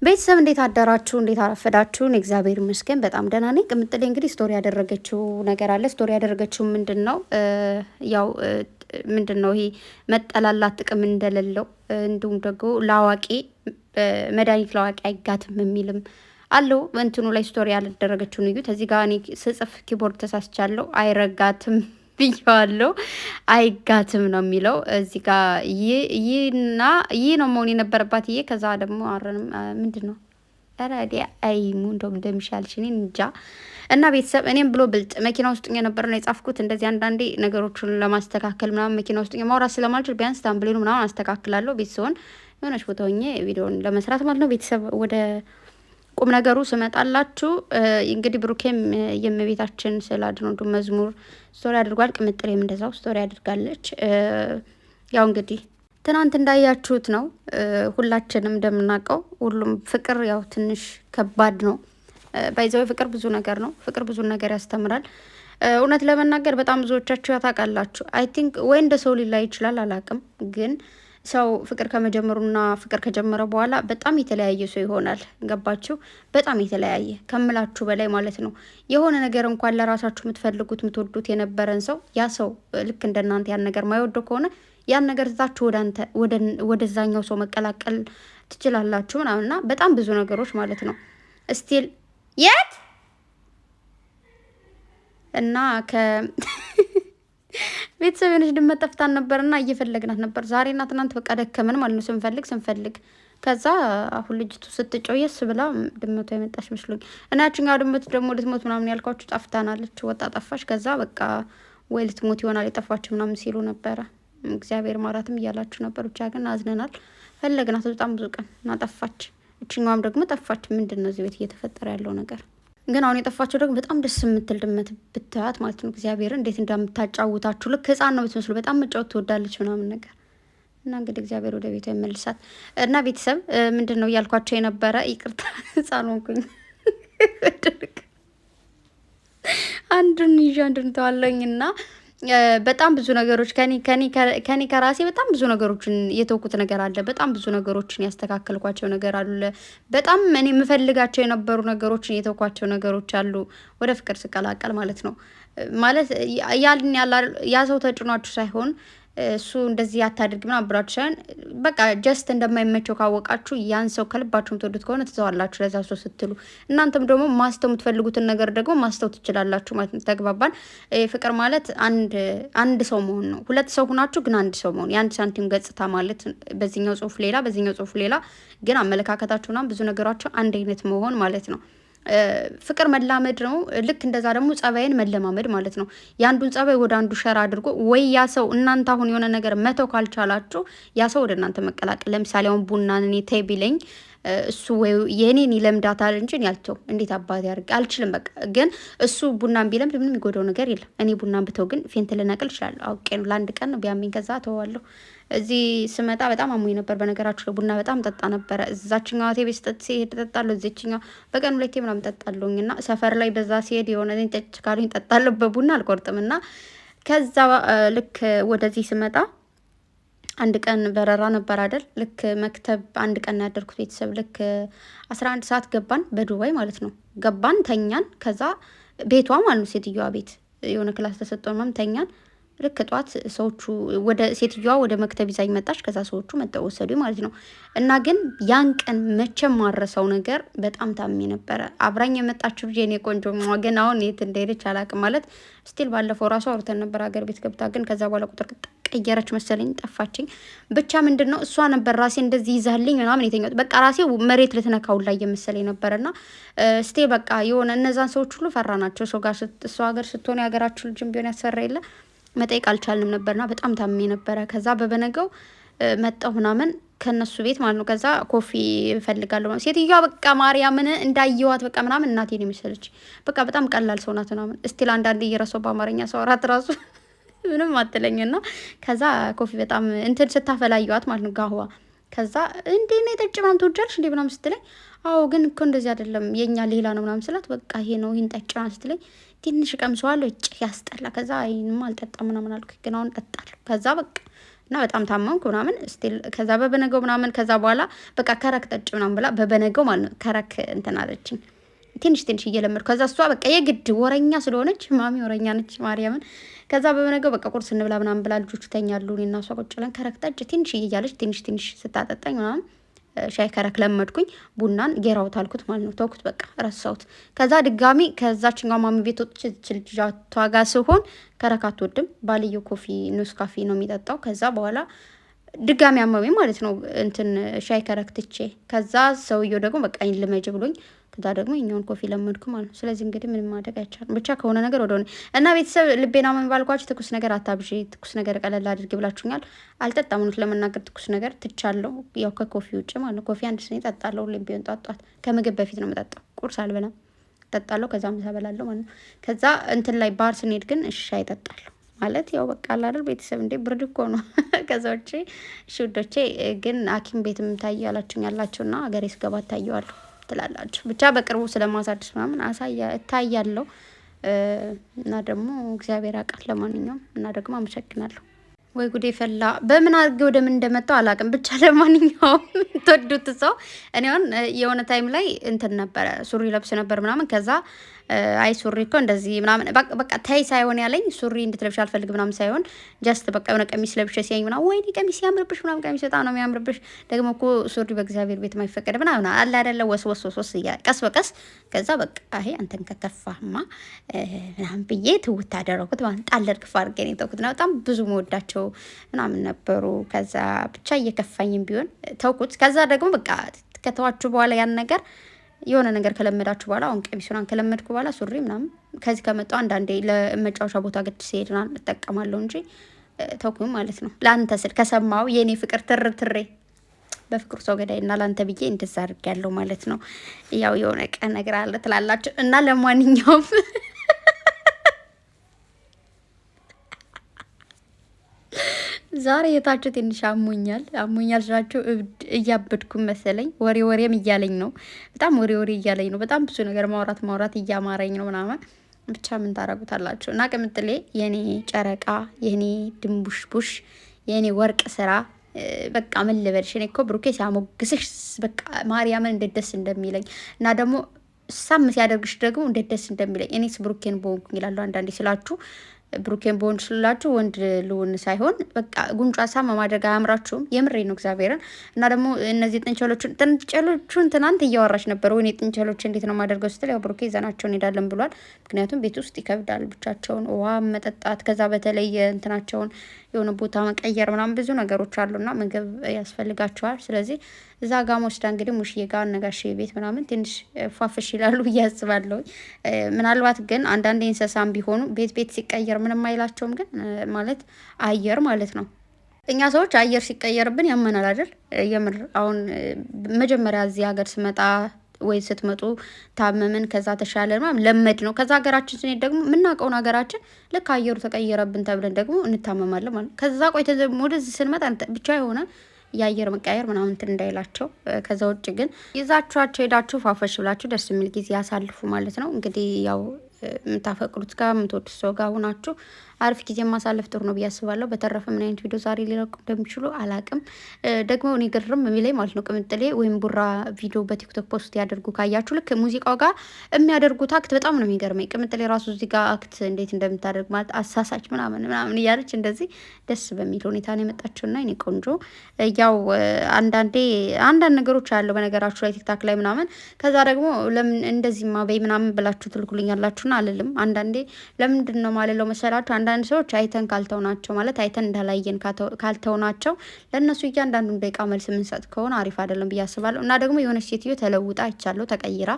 ቤተሰብ እንዴት አደራችሁ? እንዴት አረፈዳችሁ? እግዚአብሔር ይመስገን በጣም ደህና ነኝ። ቅምጥሌ እንግዲህ ስቶሪ ያደረገችው ነገር አለ። ስቶሪ ያደረገችው ምንድነው? ያው ምንድነው ይሄ መጠላላት ጥቅም እንደሌለው እንዲሁም ደግሞ ለአዋቂ መድኃኒት ለአዋቂ አይጋትም የሚልም አለው። እንትኑ ላይ ስቶሪ ያልደረገችውን እዩት። እዚህ ጋር እኔ ስጽፍ ኪቦርድ ተሳስቻለሁ። አይረጋትም ብያዋለሁ። አይጋትም ነው የሚለው እዚህ ጋር ይህና ይህ ነው መሆን የነበረባት። ይሄ ከዛ ደግሞ አረንም ምንድን ነው ረዲያ አይሙ እንደውም እንደሚሻልሽ እኔ እንጃ። እና ቤተሰብ እኔም ብሎ ብልጥ መኪና ውስጥ የነበረ ነው የጻፍኩት። እንደዚህ አንዳንዴ ነገሮችን ለማስተካከል ምናምን መኪና ውስጥ ማውራት ስለማልችል ቢያንስ ታምብሌኑ ምናምን አስተካክላለሁ። ቤት ሲሆን የሆነች ቦታ ሆኜ ቪዲዮን ለመስራት ማለት ነው። ቤተሰብ ወደ ቁም ነገሩ ስመጣላችሁ እንግዲህ ብሩኬም የእመቤታችን ስዕል አድኖ መዝሙር ስቶሪ አድርጓል። ቅምጥሌም እንደዛው ስቶሪ አድርጋለች። ያው እንግዲህ ትናንት እንዳያችሁት ነው። ሁላችንም እንደምናውቀው ሁሉም ፍቅር ያው ትንሽ ከባድ ነው። ባይዘው ፍቅር ብዙ ነገር ነው። ፍቅር ብዙ ነገር ያስተምራል። እውነት ለመናገር በጣም ብዙዎቻችሁ ያታውቃላችሁ። አይ ቲንክ ወይ እንደ ሰው ሊላይ ይችላል አላውቅም ግን ሰው ፍቅር ከመጀመሩና ፍቅር ከጀመረ በኋላ በጣም የተለያየ ሰው ይሆናል። ገባችሁ? በጣም የተለያየ ከምላችሁ በላይ ማለት ነው። የሆነ ነገር እንኳን ለራሳችሁ የምትፈልጉት የምትወዱት የነበረን ሰው ያ ሰው ልክ እንደናንተ ያን ነገር ማይወደው ከሆነ ያን ነገር እዛችሁ ወደዛኛው ሰው መቀላቀል ትችላላችሁ ምናምንና በጣም ብዙ ነገሮች ማለት ነው። ስቲል የት እና ቤተሰብ የሆነች ድመት ጠፍታን ነበርና እየፈለግናት ነበር ዛሬና ትናንት። በቃ ደከመን ማለት ነው። ስንፈልግ ከዛ አሁን ልጅቱ ስትጮየስ ብላ ድመቷ የመጣች መስሎኝ እና ያችኛዋ ድመት ደግሞ ልትሞት ምናምን ያልኳችሁ ጠፍታናለች። ወጣ ጠፋች። ከዛ በቃ ወይ ልትሞት ይሆናል የጠፋችሁ ምናምን ሲሉ ነበረ። እግዚአብሔር ማራትም እያላችሁ ነበር። ብቻ ግን አዝነናል። ፈለግናት በጣም ብዙ ቀን እና ጠፋች። እችኛዋም ደግሞ ጠፋች። ምንድን ነው እዚህ ቤት እየተፈጠረ ያለው ነገር? ግን አሁን የጠፋቸው ደግሞ በጣም ደስ የምትል ድመት ብታያት ማለት ነው። እግዚአብሔር እንዴት እንደምታጫውታችሁ ልክ ሕፃን ነው የምትመስሉ። በጣም መጫወት ትወዳለች ምናምን ነገር እና እንግዲህ እግዚአብሔር ወደ ቤቷ ይመልሳት። እና ቤተሰብ ምንድን ነው እያልኳቸው የነበረ ይቅርታ፣ ሕፃን ሆንኩኝ። አንዱን ይዤ አንዱን ተዋለኝ እና በጣም ብዙ ነገሮች ከኔ ከራሴ በጣም ብዙ ነገሮችን የተውኩት ነገር አለ። በጣም ብዙ ነገሮችን ያስተካከልኳቸው ነገር አለ። በጣም እኔ የምፈልጋቸው የነበሩ ነገሮችን የተውኳቸው ነገሮች አሉ። ወደ ፍቅር ስቀላቀል ማለት ነው። ማለት ያ ሰው ተጭኗችሁ ሳይሆን እሱ እንደዚህ አታድርግ ምናምን ብላችሁ ሳይሆን በቃ ጀስት እንደማይመቸው ካወቃችሁ ያን ሰው ከልባችሁ የምትወዱት ከሆነ ትተዋላችሁ ለዛ ሰው ስትሉ። እናንተም ደግሞ ማስተው የምትፈልጉትን ነገር ደግሞ ማስተው ትችላላችሁ ማለት ነው። ተግባባን? ፍቅር ማለት አንድ ሰው መሆን ነው። ሁለት ሰው ሁናችሁ ግን አንድ ሰው መሆን፣ የአንድ ሳንቲም ገጽታ ማለት በዚህኛው ጽሁፍ ሌላ፣ በዚህኛው ጽሁፍ ሌላ፣ ግን አመለካከታችሁና ብዙ ነገራችሁ አንድ አይነት መሆን ማለት ነው። ፍቅር መላመድ ነው። ልክ እንደዛ ደግሞ ጸባይን መለማመድ ማለት ነው። የአንዱን ጸባይ ወደ አንዱ ሸራ አድርጎ ወይ ያ ሰው እናንተ አሁን የሆነ ነገር መተው ካልቻላችሁ ያ ሰው ወደ እናንተ መቀላቀል። ለምሳሌ አሁን ቡናን እኔ ተይ ቢለኝ እሱ ወይ የኔን ይለምዳታል እንጂ ያልተው እንዴት አባት ያርግ አልችልም። በቃ ግን እሱ ቡናን ቢለምድ ምንም የሚጎዳው ነገር የለም። እኔ ቡናን ብተው ግን ፌንት ልነቅል እችላለሁ። አውቄ ነው። ለአንድ ቀን ነው ቢያመኝ ከዛ ተዋለሁ። እዚህ ስመጣ በጣም አሞኝ ነበር። በነገራችሁ ላይ ቡና በጣም ጠጣ ነበረ። እዛችኛዋ ቴ ቤት ሲሄድ ጠጣለሁ። እዚችኛው በቀን ሁለቴ ምናምን ጠጣለሁኝ እና ሰፈር ላይ በዛ ሲሄድ የሆነ ጠጭ ካሉኝ ጠጣለሁ። በቡና አልቆርጥም እና ከዛ ልክ ወደዚህ ስመጣ አንድ ቀን በረራ ነበር አይደል? ልክ መክተብ አንድ ቀን ያደርኩት ቤተሰብ ልክ 11 ሰዓት ገባን፣ በዱባይ ማለት ነው። ገባን ተኛን። ከዛ ቤቷ ማለት ነው ሴትዮዋ ቤት የሆነ ክላስ ተሰጠን ምናምን ተኛን። ልክ ጠዋት ሰዎቹ ወደ ሴትዮዋ ወደ መክተብ ይዛኝ መጣች። ከዛ ሰዎቹ መጠው ወሰዱ ማለት ነው። እና ግን ያን ቀን መቼም ማረሰው ነገር በጣም ታሜ ነበረ። አብራኝ የመጣችው ልጅ የኔ ቆንጆ ግን አሁን የት እንደሄደች አላውቅም። ማለት ስቲል ባለፈው ራሱ አውርተን ነበር ሀገር ቤት ገብታ፣ ግን ከዛ በኋላ ቁጥር ቀየረች መሰለኝ፣ ጠፋችኝ። ብቻ ምንድን ነው እሷ ነበር ራሴ እንደዚህ ይዛልኝ ምናምን የተኛሁት። በቃ ራሴ መሬት ልትነካው ላይ የመሰለኝ ነበርና ስቴ በቃ የሆነ እነዛን ሰዎች ሁሉ ፈራ ናቸው። ሰው ጋር እሷ ሀገር ስትሆን የሀገራችሁ ልጅም ቢሆን ያስፈራ የለ መጠየቅ አልቻልንም ነበርና በጣም ታሜ ነበረ። ከዛ በበነገው መጣሁ ምናምን ከነሱ ቤት ማለት ነው። ከዛ ኮፊ እፈልጋለሁ ማለት ሴትዮዋ በቃ ማርያምን እንዳየዋት በቃ ምናምን እናቴን የመሰለች በቃ በጣም ቀላል ሰው ናት ምናምን። እስቲል አንዳንዴ እየረሳሁ በአማርኛ ሰው አራት ራሱ ምንም አትለኝና ከዛ ኮፊ በጣም እንትን ስታፈላየዋት ማለት ነው ጋህዋ። ከዛ እንዴ ነው የጠጭ ምናምን ትወጃለሽ እንዴ ምናምን ስትለኝ አዎ ግን እኮ እንደዚህ አይደለም የኛ ሌላ ነው ምናምን ስላት በቃ ይሄ ነው ይሄን ጠጭ ምናምን ስትለኝ ትንሽ ቀምሰዋለሁ እጭ ያስጠላ። ከዛ አይንም አልጠጣም ምናምን አልኩኝ፣ ግን አሁን ጠጣለሁ። ከዛ በቃ እና በጣም ታመምኩ ምናምን ስቲል ከዛ በበነገው ምናምን ከዛ በኋላ በቃ ከረክ ጠጭ ምናምን ብላ በበነገው ማለት ነው ከረክ እንትን አለችኝ። ትንሽ እየለመድኩ ከዛ እሷ በቃ የግድ ወረኛ ስለሆነች ማሚ ወረኛ ነች ማርያምን። ከዛ በበነገው በቃ ቁርስ እንብላ ምናምን ብላ ልጆቹ ተኛሉ። እኔና እሷ ቁጭ ብለን ከረክ ጠጭ ትንሽ እያለች ትንሽ ስታጠጣኝ ምናምን ሻይ ከረክ ለመድኩኝ። ቡናን ጌራውት አልኩት ማለት ነው። ተውኩት በቃ ረሳሁት። ከዛ ድጋሚ ከዛችኛው ማሚ ቤት ወጥቼ ልጃቷ ጋር ስሆን ከረክ አትወድም። ባልየው ኮፊ ኑስ ካፌ ነው የሚጠጣው። ከዛ በኋላ ድጋሚ አመመኝ ማለት ነው። እንትን ሻይ ከረክ ትቼ ከዛ ሰውየው ደግሞ በቃ ልመጅ ብሎኝ ከዛ ደግሞ የኛውን ኮፊ ለመድኩ ማለት ነው። ስለዚህ እንግዲህ ምንም ማድረግ አይቻልም። ብቻ ከሆነ ነገር ወደ ሆነ እና ቤተሰብ ልቤና ምን ባልኳችሁ ትኩስ ነገር አታብዢ፣ ትኩስ ነገር ቀለል አድርጊ ብላችሁኛል። አልጠጣም እውነት ለመናገር ትኩስ ነገር ትቻለሁ። ያው ከኮፊ ውጭ ማለት ነው። ኮፊ አንድ ስኒ እጠጣለሁ ሁሌም ቢሆን ጧት ከምግብ በፊት ነው የምጠጣው። ቁርስ አልበላም። እጠጣለሁ ከዛ ምሳ እበላለሁ ማለት ነው። ከዛ እንትን ላይ ባር ስንሄድ ግን ሻይ እጠጣለሁ ማለት ያው በቃ አላደር ቤተሰብ እንዴ ብርድ እኮ ነው። ከዛ ውጪ እሺ ውዶቼ፣ ግን ሐኪም ቤትም ታያላችሁ ያላችሁና ሀገሬ ስገባ ታየዋለሁ ትላላችሁ። ብቻ በቅርቡ ስለማሳድስ ምናምን እታያለሁ እና ደግሞ እግዚአብሔር ያውቃል። ለማንኛውም እና ደግሞ አመሰግናለሁ። ወይ ጉዴ ፈላ። በምን አድርጌ ወደ ምን እንደመጣው አላውቅም። ብቻ ለማንኛውም ተወዱት ሰው እኔ አሁን የሆነ ታይም ላይ እንትን ነበረ ሱሪ ለብስ ነበር ምናምን ከዛ አይ ሱሪ እኮ እንደዚህ ምናምን በቃ ታይ ሳይሆን ያለኝ ሱሪ እንድትለብሽ አልፈልግ ምናምን ሳይሆን ጀስት በቃ የሆነ ቀሚስ ለብሽ ሲያኝ ምናምን ወይኔ ቀሚስ ያምርብሽ ምናምን ቀሚስ በጣም ነው የሚያምርብሽ ደግሞ እኮ ሱሪ በእግዚአብሔር ቤት ማይፈቀድ ምናምን አለ አይደለ ወስ እያለ ቀስ በቀስ ከዛ በቃ ይሄ አንተን ከከፋማ ምናምን ብዬ ትውት አደረኩት ማለት ጣል እርግፍ አድርጌ ነው የተውኩት። ነው በጣም ብዙ መወዳቸው ምናምን ነበሩ። ከዛ ብቻ እየከፋኝም ቢሆን ተውኩት። ከዛ ደግሞ በቃ ከተዋችሁ በኋላ ያን ነገር የሆነ ነገር ከለመዳችሁ በኋላ አሁን ቀሚሱን ከለመድኩ በኋላ ሱሪ ምናምን ከዚህ ከመጣው አንዳንዴ ለመጫወቻ ቦታ ግድ ሲሄድ እጠቀማለሁ እንጂ ተውኩኝ ማለት ነው። ለአንተ ስል ከሰማው የኔ ፍቅር ትሬ በፍቅሩ ሰው ገዳይ እና ላንተ ብዬ እንደዛ አድርጌያለሁ ማለት ነው። ያው የሆነ ቀን ነገር አለ ትላላችሁ እና ለማንኛውም ዛሬ የታችሁ ትንሽ አሞኛል ስላችሁ እያበድኩ መሰለኝ። ወሬም እያለኝ ነው። በጣም ወሬ እያለኝ ነው። በጣም ብዙ ነገር ማውራት እያማረኝ ነው ምናምን ብቻ ምን ታረጉታላችሁ። እና ቅምጥሌ የኔ ጨረቃ፣ የኔ ድንቡሽቡሽ፣ የኔ ወርቅ ስራ በቃ ምን ልበልሽ። እኔ እኮ ብሩኬ ሲያሞግስሽ በቃ ማርያምን እንዴት ደስ እንደሚለኝ እና ደግሞ ሳም ሲያደርግሽ ደግሞ እንዴት ደስ እንደሚለኝ እኔስ ብሩኬን በሆንኩኝ ይላሉ አንዳንዴ ስላችሁ ብሩኬን በሆን ስላችሁ ወንድ ልውን ሳይሆን በቃ ጉንጯ ሳም ማድረግ አያምራችሁም? የምሬ ነው እግዚአብሔርን። እና ደግሞ እነዚህ ጥንቸሎቹን ትናንት እያወራች ነበር። ወይኔ ጥንቸሎች እንዴት ነው ማደርገው ስትል ያው ብሩኬ ይዘናቸው እንሄዳለን ብሏል። ምክንያቱም ቤት ውስጥ ይከብዳል ብቻቸውን ውሃ መጠጣት፣ ከዛ በተለይ እንትናቸውን የሆነ ቦታ መቀየር ምናምን ብዙ ነገሮች አሉና ምግብ ያስፈልጋቸዋል። ስለዚህ እዛ ጋ ወስዳ እንግዲህ ሙሽዬ ጋር ነጋሽ ቤት ምናምን ትንሽ ፏፍሽ ይላሉ ብዬ አስባለሁ። ምናልባት ግን አንዳንድ እንስሳም ቢሆኑ ቤት ሲቀየር ምንም አይላቸውም። ግን ማለት አየር ማለት ነው። እኛ ሰዎች አየር ሲቀየርብን ያመናል አይደል? የምር አሁን መጀመሪያ እዚህ ሀገር ስመጣ ወይ ስትመጡ ታመምን፣ ከዛ ተሻለ ምናምን ለመድ ነው። ከዛ ሀገራችን ስንሄድ ደግሞ የምናውቀውን ሀገራችን ልክ አየሩ ተቀየረብን ተብለን ደግሞ እንታመማለን ማለት ነው። ከዛ ቆይተ ወደዚህ ስንመጣ ብቻ የሆነ የአየር መቀየር ምናምን እንትን እንዳይላቸው። ከዛ ውጭ ግን ይዛችኋቸው ሄዳችሁ ፋፈሽ ብላችሁ ደስ የሚል ጊዜ ያሳልፉ ማለት ነው። እንግዲህ ያው የምታፈቅሩት ጋር የምትወዱት ሰው ጋር ሆናችሁ አሪፍ ጊዜ ማሳለፍ ጥሩ ነው ብዬ አስባለሁ። በተረፈ ምን አይነት ቪዲዮ ዛሬ ሊለቁ እንደሚችሉ አላቅም። ደግሞ እኔ ግርም የሚለኝ ማለት ነው ቅምጥሌ ወይም ቡራ ቪዲዮ በቲክቶክ ፖስት ያደርጉ ካያችሁ ልክ ሙዚቃው ጋር የሚያደርጉት አክት በጣም ነው የሚገርመኝ። ቅምጥሌ ራሱ እዚህ ጋር አክት እንዴት እንደምታደርግ ማለት አሳሳች ምናምን እያለች እንደዚህ ደስ በሚል ሁኔታ ነው የመጣችውና እኔ ቆንጆ ያው አንዳንድ ነገሮች አለው በነገራችሁ ላይ ቲክታክ ላይ ምናምን ከዛ ደግሞ ለምን እንደዚህማ በይ ምናምን ብላችሁ ትልኩልኛላችሁና አልልም። አንዳንዴ ለምንድን ነው ማለለው መሰላችሁ አንዳንድ ሰዎች አይተን ካልተውናቸው ማለት አይተን እንዳላየን ካልተውናቸው ለእነሱ እያንዳንዱን ደቂቃ መልስ የምንሰጥ ከሆነ አሪፍ አይደለም ብዬ አስባለሁ። እና ደግሞ የሆነች ሴትዮ ተለውጣ አይቻለሁ፣ ተቀይራ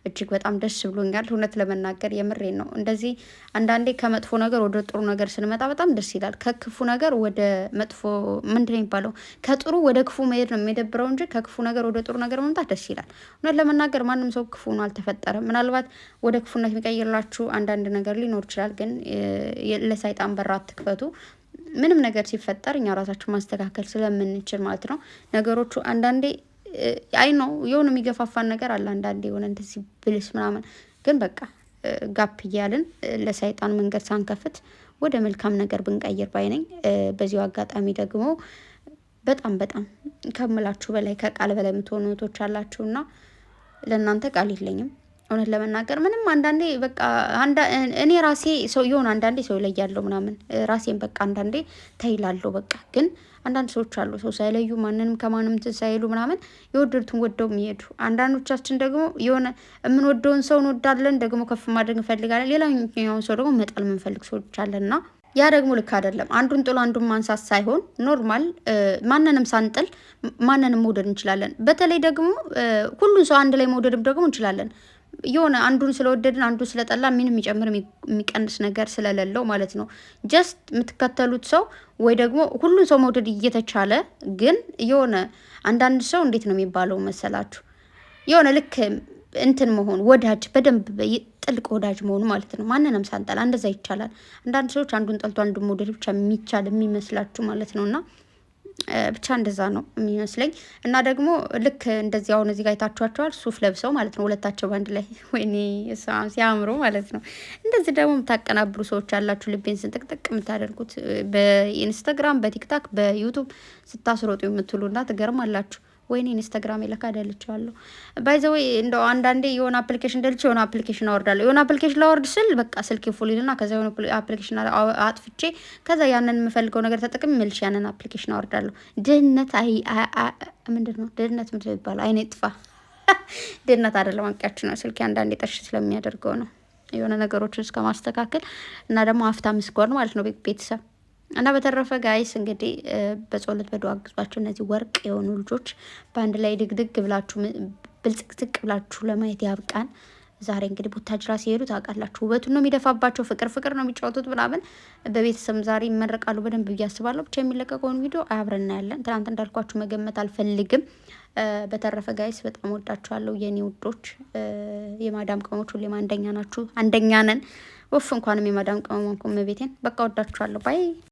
እጅግ በጣም ደስ ብሎኛል። እውነት ለመናገር የምሬን ነው። እንደዚህ አንዳንዴ ከመጥፎ ነገር ወደ ጥሩ ነገር ስንመጣ በጣም ደስ ይላል። ከክፉ ነገር ወደ መጥፎ ምንድን ነው የሚባለው ከጥሩ ወደ ክፉ መሄድ ነው የሚደብረው እንጂ ከክፉ ነገር ወደ ጥሩ ነገር መምጣት ደስ ይላል። እውነት ለመናገር ማንም ሰው ክፉ ነው አልተፈጠረም። ምናልባት ወደ ክፉነት የሚቀይርላችሁ አንዳንድ ነገር ሊኖር ይችላል ግን ለሰይጣን በር አትክፈቱ። ምንም ነገር ሲፈጠር እኛ ራሳችን ማስተካከል ስለምንችል ማለት ነው። ነገሮቹ አንዳንዴ አይ ነው የሆነ የሚገፋፋን ነገር አለ። አንዳንዴ የሆነ እንደዚህ ብልስ ምናምን ግን በቃ ጋፕ እያልን ለሰይጣን መንገድ ሳንከፍት ወደ መልካም ነገር ብንቀይር ባይ ነኝ። በዚሁ አጋጣሚ ደግሞ በጣም በጣም ከምላችሁ በላይ ከቃል በላይ የምትሆኑ እህቶች አላችሁና ለእናንተ ቃል የለኝም። እውነት ለመናገር ምንም አንዳንዴ በቃ እኔ ራሴ ሰው የሆነ አንዳንዴ ሰው ላይ ያለው ምናምን ራሴን በቃ አንዳንዴ ተይላለሁ። በቃ ግን አንዳንድ ሰዎች አሉ ሰው ሳይለዩ ማንንም ከማንም ሳይሉ ምናምን የወደዱትን ወደው የሚሄዱ። አንዳንዶቻችን ደግሞ የሆነ የምንወደውን ሰው እንወዳለን፣ ደግሞ ከፍ ማድረግ እንፈልጋለን። ሌላኛውን ሰው ደግሞ መጣል የምንፈልግ ሰዎች አለንና ያ ደግሞ ልክ አይደለም። አንዱን ጥሎ አንዱን ማንሳት ሳይሆን ኖርማል ማንንም ሳንጥል ማንንም መውደድ እንችላለን። በተለይ ደግሞ ሁሉን ሰው አንድ ላይ መውደድም ደግሞ እንችላለን። የሆነ አንዱን ስለወደድን አንዱን ስለጠላ ምንም የሚጨምር የሚቀንስ ነገር ስለሌለው ማለት ነው። ጀስት የምትከተሉት ሰው ወይ ደግሞ ሁሉን ሰው መውደድ እየተቻለ ግን የሆነ አንዳንድ ሰው እንዴት ነው የሚባለው መሰላችሁ? የሆነ ልክ እንትን መሆን ወዳጅ በደንብ ጥልቅ ወዳጅ መሆኑ ማለት ነው። ማንንም ሳንጠላ እንደዛ ይቻላል። አንዳንድ ሰዎች አንዱን ጠልቶ አንዱን መውደድ ብቻ የሚቻል የሚመስላችሁ ማለት ነውና ብቻ እንደዛ ነው የሚመስለኝ። እና ደግሞ ልክ እንደዚህ አሁን እዚህ ጋር አይታችኋቸዋል ሱፍ ለብሰው ማለት ነው ሁለታቸው በአንድ ላይ ወይኔ ሲያምሩ ማለት ነው። እንደዚህ ደግሞ የምታቀናብሩ ሰዎች ያላችሁ ልቤን ስንጥቅጥቅ የምታደርጉት በኢንስታግራም፣ በቲክታክ፣ በዩቱብ ስታስሮጡ የምትሉና ትገርማላችሁ። ወይኔ ኢንስታግራም የለካ ደልቼዋለሁ። ባይዘው እንደው አንዳንዴ የሆነ አፕሊኬሽን ደልቼ የሆነ አፕሊኬሽን አወርዳለሁ። የሆነ አፕሊኬሽን ላወርድ ስል በቃ ስልክ ፉሊልና ከዛ የሆነ አፕሊኬሽን አጥፍቼ ከዛ ያንን የምፈልገው ነገር ተጠቅሜ መልሼ ያንን አፕሊኬሽን አወርዳለሁ። ድህነት ምንድነው? ድህነት ምንድነው ይባላል? አይኔ ጥፋ ድህነት አይደለም አንቂያችሁ ነው። ስልክ አንዳንዴ ጠሽ ስለሚያደርገው ነው የሆነ ነገሮችን እስከ ማስተካከል እና ደግሞ አፍታ ምስጓር ማለት ነው ቤተሰብ እና በተረፈ ጋይስ እንግዲህ በጸሎት በዱዓ አግዟቸው እነዚህ ወርቅ የሆኑ ልጆች በአንድ ላይ ድግድግ ብላችሁ ብልጽቅጥቅ ብላችሁ ለማየት ያብቃን። ዛሬ እንግዲህ ቡታጅራ ሲሄዱ ታውቃላችሁ ውበቱን ነው የሚደፋባቸው፣ ፍቅር ነው የሚጫወቱት ምናምን። በቤተሰብ ዛሬ ይመረቃሉ በደንብ ብዬ አስባለሁ። ብቻ የሚለቀቀውን ቪዲዮ አብረን እናያለን። ትናንት እንዳልኳችሁ መገመት አልፈልግም። በተረፈ ጋይስ በጣም ወዳችኋለሁ የኔ ውዶች። የማዳም ቅመሞች ሁሌም አንደኛ ናችሁ፣ አንደኛ ነን። ወፍ እንኳንም የማዳም ቅመም ቤቴን በቃ ወዳችኋለሁ። ባይ